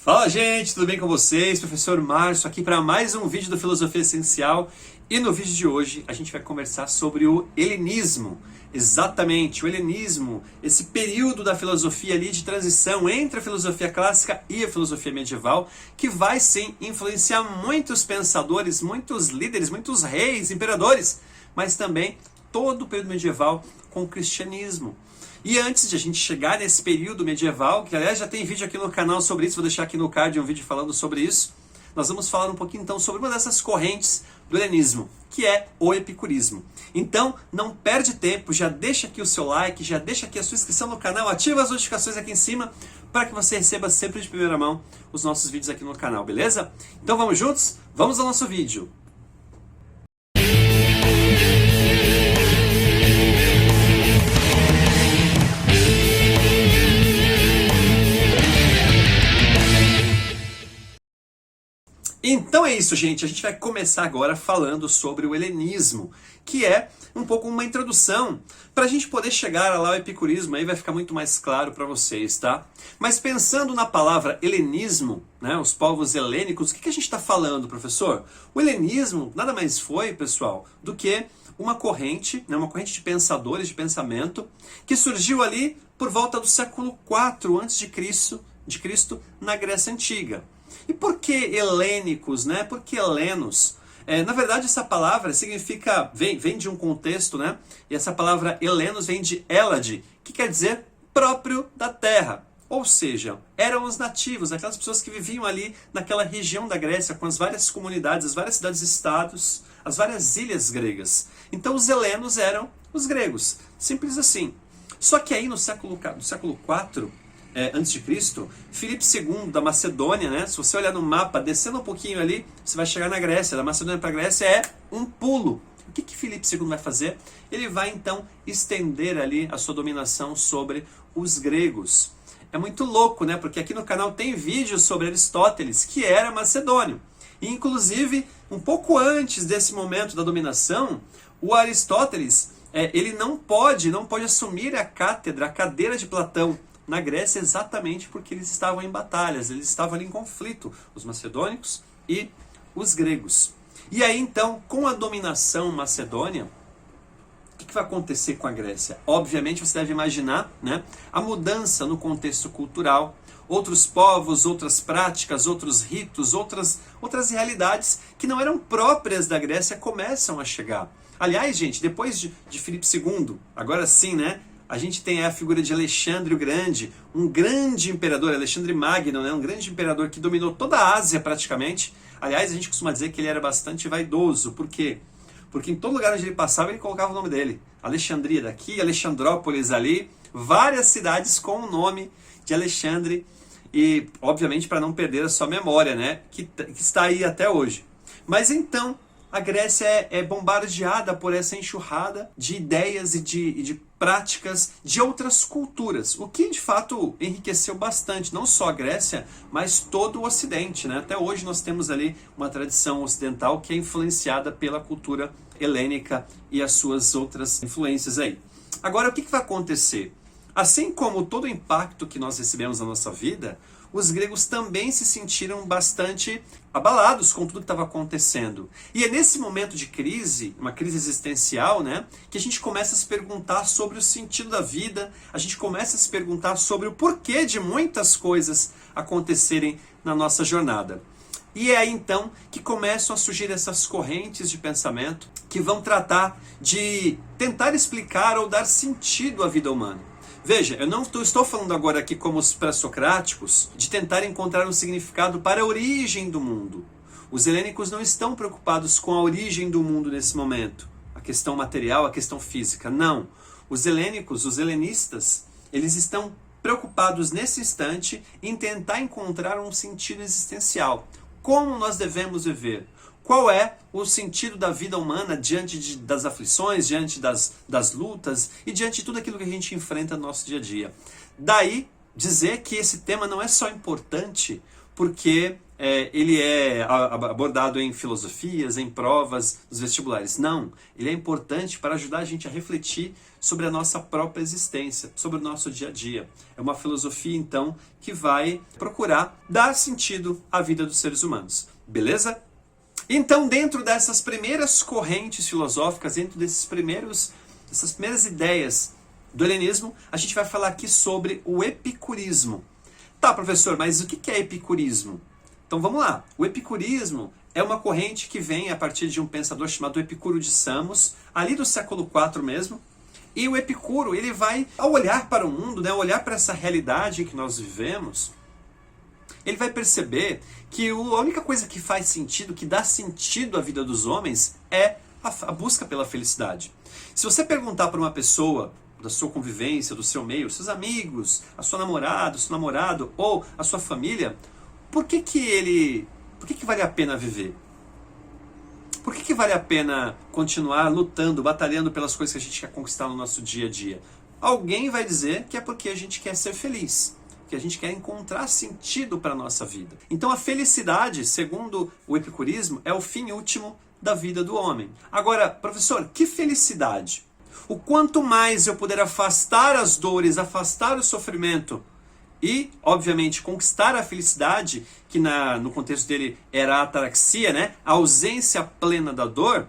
Fala, gente, tudo bem com vocês? Professor Márcio aqui para mais um vídeo do Filosofia Essencial. E no vídeo de hoje a gente vai conversar sobre o helenismo. Exatamente, o helenismo, esse período da filosofia ali de transição entre a filosofia clássica e a filosofia medieval, que vai sim influenciar muitos pensadores, muitos líderes, muitos reis, imperadores, mas também todo o período medieval com o cristianismo. E antes de a gente chegar nesse período medieval, que aliás já tem vídeo aqui no canal sobre isso, vou deixar aqui no card um vídeo falando sobre isso, nós vamos falar um pouquinho então sobre uma dessas correntes do helenismo, que é o epicurismo. Então, não perde tempo, já deixa aqui o seu like, já deixa aqui a sua inscrição no canal, ativa as notificações aqui em cima, para que você receba sempre de primeira mão os nossos vídeos aqui no canal, beleza? Então vamos juntos? Vamos ao nosso vídeo! Então é isso, gente. A gente vai começar agora falando sobre o helenismo, que é um pouco uma introdução para a gente poder chegar lá ao epicurismo. Aí vai ficar muito mais claro para vocês, tá? Mas pensando na palavra helenismo, né, os povos helênicos, o que a gente está falando, professor? O helenismo nada mais foi, pessoal, do que uma corrente, né, uma corrente de pensadores, de pensamento, que surgiu ali por volta do século IV a.C., na Grécia Antiga. E por que helênicos, né? Por que helenos? Na verdade, essa palavra significa, vem de um contexto, né? E essa palavra helenos vem de Hélade, que quer dizer próprio da terra. Ou seja, eram os nativos, aquelas pessoas que viviam ali naquela região da Grécia, com as várias comunidades, as várias cidades-estados, as várias ilhas gregas. Então os helenos eram os gregos, simples assim. Só que aí no século IV, antes de Cristo, Filipe II da Macedônia, né? Se você olhar no mapa, descendo um pouquinho ali, você vai chegar na Grécia. Da Macedônia para a Grécia é um pulo. O que Filipe II vai fazer? Ele vai então estender ali a sua dominação sobre os gregos. É muito louco, né? Porque aqui no canal tem vídeos sobre Aristóteles, que era macedônio. E inclusive, um pouco antes desse momento da dominação, o Aristóteles, ele não pode assumir a cátedra, a cadeira de Platão na Grécia, exatamente porque eles estavam em batalhas, eles estavam ali em conflito, os macedônicos e os gregos. E aí então, com a dominação macedônia, o que vai acontecer com a Grécia? Obviamente você deve imaginar, né, a mudança no contexto cultural, outros povos, outras práticas, outros ritos, outras realidades que não eram próprias da Grécia começam a chegar. Aliás, gente, depois de Filipe II, agora sim, né, a gente tem a figura de Alexandre o Grande, um grande imperador, Alexandre Magno, né? Um grande imperador que dominou toda a Ásia praticamente. Aliás, a gente costuma dizer que ele era bastante vaidoso. Por quê? Porque em todo lugar onde ele passava, ele colocava o nome dele. Alexandria daqui, Alexandrópolis ali, várias cidades com o nome de Alexandre. E, obviamente, para não perder a sua memória, né? Que está aí até hoje. Mas então, a Grécia é bombardeada por essa enxurrada de ideias e de práticas de outras culturas, o que de fato enriqueceu bastante, não só a Grécia, mas todo o Ocidente, né? Até hoje nós temos ali uma tradição ocidental que é influenciada pela cultura helênica e as suas outras influências aí. Agora, o que vai acontecer? Assim como todo o impacto que nós recebemos na nossa vida, os gregos também se sentiram bastante abalados com tudo que estava acontecendo. E é nesse momento de crise, uma crise existencial, né, que a gente começa a se perguntar sobre o sentido da vida, a gente começa a se perguntar sobre o porquê de muitas coisas acontecerem na nossa jornada. E é aí então que começam a surgir essas correntes de pensamento que vão tratar de tentar explicar ou dar sentido à vida humana. Veja, eu não estou falando agora aqui como os pré-socráticos, de tentar encontrar um significado para a origem do mundo. Os helênicos não estão preocupados com a origem do mundo nesse momento, a questão material, a questão física. Não. Os helênicos, os helenistas, eles estão preocupados nesse instante em tentar encontrar um sentido existencial. Como nós devemos viver? Qual é o sentido da vida humana diante das aflições, diante das lutas e diante de tudo aquilo que a gente enfrenta no nosso dia a dia? Daí dizer que esse tema não é só importante porque ele é abordado em filosofias, em provas dos vestibulares. Não, ele é importante para ajudar a gente a refletir sobre a nossa própria existência, sobre o nosso dia a dia. É uma filosofia, então, que vai procurar dar sentido à vida dos seres humanos. Beleza? Então, dentro dessas primeiras correntes filosóficas, dentro dessas primeiras ideias do helenismo, a gente vai falar aqui sobre o epicurismo. Tá, professor, mas o que é epicurismo? Então vamos lá. O epicurismo é uma corrente que vem a partir de um pensador chamado Epicuro de Samos, ali do século IV mesmo. E o Epicuro, ele vai, ao olhar para o mundo, né, ao olhar para essa realidade em que nós vivemos, ele vai perceber que a única coisa que faz sentido, que dá sentido à vida dos homens, é a busca pela felicidade. Se você perguntar para uma pessoa da sua convivência, do seu meio, seus amigos, a sua namorada, o seu namorado ou a sua família, por que vale a pena viver? Por que vale a pena continuar lutando, batalhando pelas coisas que a gente quer conquistar no nosso dia a dia? Alguém vai dizer que é porque a gente quer ser feliz, que a gente quer encontrar sentido para a nossa vida. Então a felicidade, segundo o epicurismo, é o fim último da vida do homem. Agora, professor, que felicidade? O quanto mais eu puder afastar as dores, afastar o sofrimento e, obviamente, conquistar a felicidade, que no contexto dele era a ataraxia, né? A ausência plena da dor,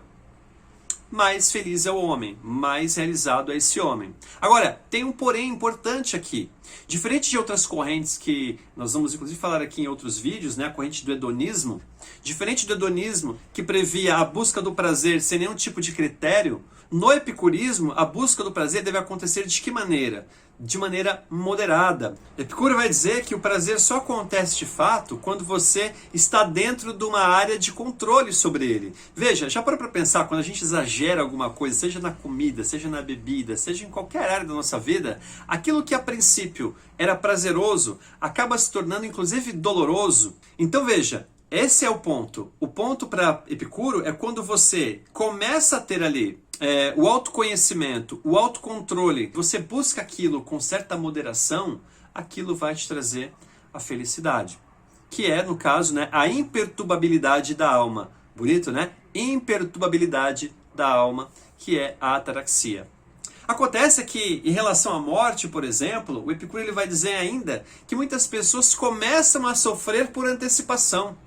mais feliz é o homem, mais realizado é esse homem. Agora, tem um porém importante aqui. Diferente de outras correntes que nós vamos inclusive falar aqui em outros vídeos, né? A corrente do hedonismo, diferente do hedonismo que previa a busca do prazer sem nenhum tipo de critério, no epicurismo a busca do prazer deve acontecer de que maneira? De maneira moderada. Epicuro vai dizer que o prazer só acontece de fato quando você está dentro de uma área de controle sobre ele. Veja, já parou para pensar, quando a gente exagera alguma coisa, seja na comida, seja na bebida, seja em qualquer área da nossa vida, aquilo que a princípio era prazeroso acaba se tornando inclusive doloroso. Então veja, esse é o ponto. O ponto para Epicuro é quando você começa a ter ali o autoconhecimento, o autocontrole, você busca aquilo com certa moderação, aquilo vai te trazer a felicidade. Que é, no caso, né, a imperturbabilidade da alma. Bonito, né? Imperturbabilidade da alma, que é a ataraxia. Acontece que, em relação à morte, por exemplo, o Epicuro ele vai dizer ainda que muitas pessoas começam a sofrer por antecipação.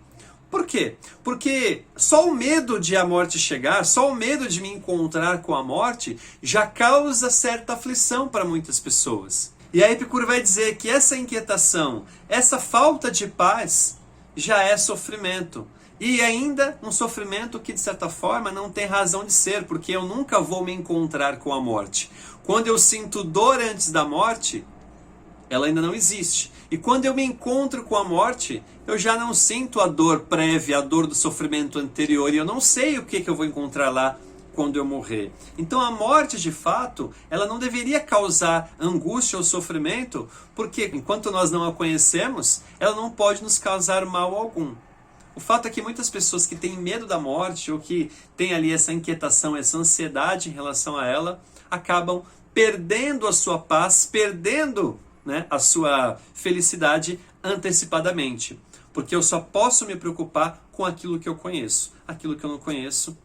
Por quê? Porque só o medo de a morte chegar, só o medo de me encontrar com a morte, já causa certa aflição para muitas pessoas. E aí Epicuro vai dizer que essa inquietação, essa falta de paz, já é sofrimento. E ainda um sofrimento que, de certa forma, não tem razão de ser, porque eu nunca vou me encontrar com a morte. Quando eu sinto dor antes da morte, ela ainda não existe. E quando eu me encontro com a morte, eu já não sinto a dor prévia, a dor do sofrimento anterior, e eu não sei o que eu vou encontrar lá quando eu morrer. Então a morte, de fato, ela não deveria causar angústia ou sofrimento, porque enquanto nós não a conhecemos, ela não pode nos causar mal algum. O fato é que muitas pessoas que têm medo da morte, ou que têm ali essa inquietação, essa ansiedade em relação a ela, acabam perdendo a sua paz, perdendo, né, a sua felicidade antecipadamente. Porque eu só posso me preocupar com aquilo que eu conheço. Aquilo que eu não conheço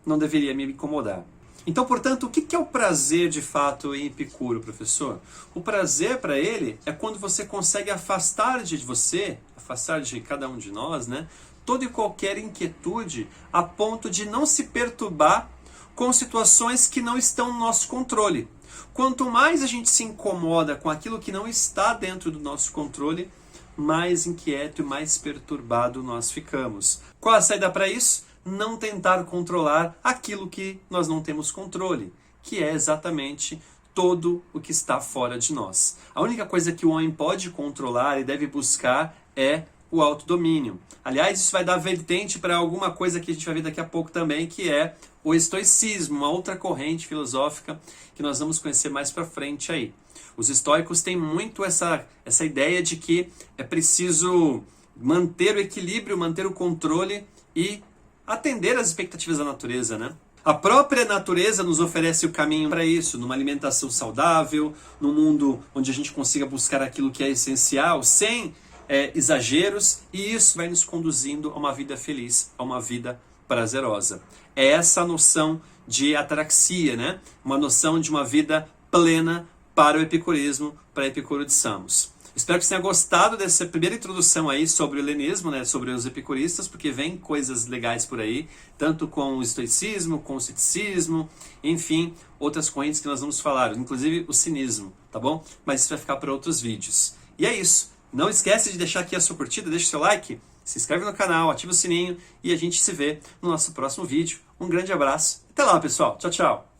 não deveria me incomodar. Então, portanto, o que é o prazer de fato em Epicuro, professor? O prazer para ele é quando você consegue afastar de você, afastar de cada um de nós, né, toda e qualquer inquietude a ponto de não se perturbar com situações que não estão no nosso controle. Quanto mais a gente se incomoda com aquilo que não está dentro do nosso controle, mais inquieto e mais perturbado nós ficamos. Qual a saída para isso? Não tentar controlar aquilo que nós não temos controle, que é exatamente todo o que está fora de nós. A única coisa que o homem pode controlar e deve buscar é o autodomínio. Aliás, isso vai dar vertente para alguma coisa que a gente vai ver daqui a pouco também, que é o estoicismo, uma outra corrente filosófica que nós vamos conhecer mais para frente aí. Os estoicos têm muito essa ideia de que é preciso manter o equilíbrio, manter o controle e atender às expectativas da natureza, né? A própria natureza nos oferece o caminho para isso, numa alimentação saudável, num mundo onde a gente consiga buscar aquilo que é essencial, sem exageros, e isso vai nos conduzindo a uma vida feliz, a uma vida prazerosa. É essa a noção de ataraxia, né? Uma noção de uma vida plena para o epicurismo, para Epicuro de Samos. Espero que você tenha gostado dessa primeira introdução aí sobre o helenismo, né, sobre os epicuristas, porque vem coisas legais por aí, tanto com o estoicismo, com o ceticismo, enfim, outras correntes que nós vamos falar, inclusive o cinismo, tá bom? Mas isso vai ficar para outros vídeos. E é isso. Não esquece de deixar aqui a sua curtida, deixa o seu like, se inscreve no canal, ativa o sininho e a gente se vê no nosso próximo vídeo. Um grande abraço. Até lá, pessoal. Tchau, tchau.